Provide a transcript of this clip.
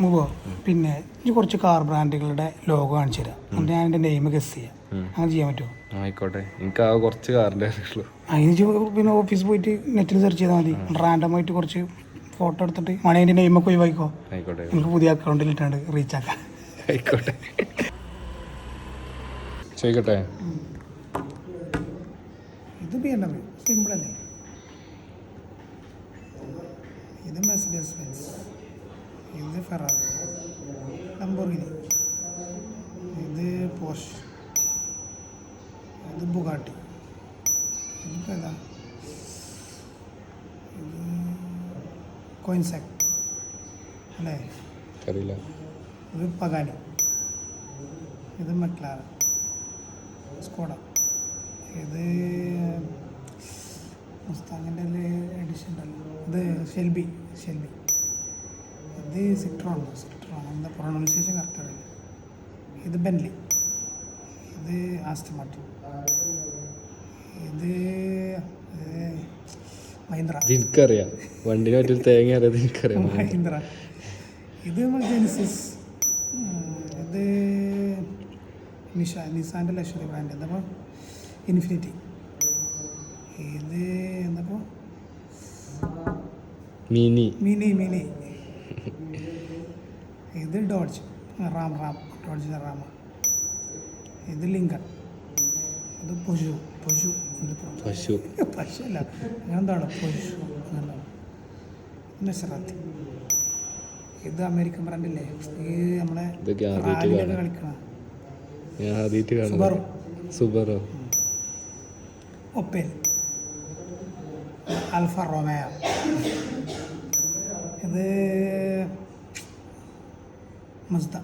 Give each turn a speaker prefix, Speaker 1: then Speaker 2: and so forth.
Speaker 1: മുമ്പോ പിന്നെ ഈ കുറച്ച് കാർ ബ്രാൻഡുകളുടെ ലോഗോ കാണിച്ചു തരാം എന്നിട്ട് ഞാൻ എൻ്റെ നെയിം ഗസ് ചെയ്യാം. അങ്ങനെ ചെയ്യാൻ പറ്റുമോ?
Speaker 2: ആയിക്കോട്ടെ. എനിക്ക് ആ കുറച്ച് കാറിൻ്റെ അറിയുള്ളൂ.
Speaker 1: അതിന് പിന്നെ ഓഫീസിൽ പോയിട്ട് നെറ്റിൽ സെർച്ച് ചെയ്താൽ മതി. റാൻഡമായിട്ട് കുറച്ച് ഫോട്ടോ എടുത്തിട്ട് വേണമെങ്കിൽ എൻ്റെ നെയിമൊക്കെ ഒഴിവായിക്കോ.
Speaker 2: ആയിക്കോട്ടെ.
Speaker 1: എനിക്ക് പുതിയ അക്കൗണ്ടിൽ ഇട്ടാണ്ട് റീച്ച് ആക്കാം.
Speaker 2: ആയിക്കോട്ടെ. ചോദിക്കട്ടെ.
Speaker 1: ഇത് BMW സിമ്പിളല്ലേ. ഇത് മെർസിഡീസ് ബെൻസ്, ഇത് ഫെറാറി, ലംബോർഗിനി, ഇത് പോർഷ്, ഇത് ബുഗാട്ടി, ഇതിപ്പോൾ ഏതാ, ഇത് കോയിൻസാക്ക് അല്ലേ,
Speaker 2: അറിയില്ല.
Speaker 1: ഇത് പഗാനി, ഇത് മെക്ലാരൻ, സ്കോഡ, ഇത് മുസ്താങ്ങിൻ്റെ എഡിഷൻ ഉണ്ടല്ലോ, ഇത് ഷെൽബി, ഇത് സിട്രോൺ എന്താ പ്രൊണൗൺസിയേഷൻ കറക്റ്റ് അറിയില്ല, ഇത് ബെൻലി, ഇത് ആസ്റ്റൺ മാർട്ടിൻ, ഇത് മഹീന്ദ്ര.
Speaker 2: എനിക്കറിയാം വണ്ടിനെ പറ്റി തേങ്ങ അറിയാതെ എനിക്കറിയാം.
Speaker 1: മഹീന്ദ്ര, ഇത് ജെനിസിസ്, ഇത് നിസാൻ്റെ ലക്ഷറി ബ്രാൻഡ് എന്താ ഇൻഫിനിറ്റി, ഇത് എന്താ മിനി, ഇത് ഡോഡ്ജ് റാം, ഡോഡ്ജിൻ്റെ റാം, ഇത് ലിങ്കൺ, ഇത് പശു അല്ല അങ്ങനെന്താണ് പശു അങ്ങനെന്താണ്, മെസറാത്തി, ഇത് അമേരിക്കൻ ബ്രാൻഡില്ലേ, ഈ നമ്മളെ റാലിയിലൊക്കെ കളിക്കണ
Speaker 2: സുബറോ,
Speaker 1: ഒപ്പേൽ, ആൽഫ റോമയോ, ഇത് മസ്ത.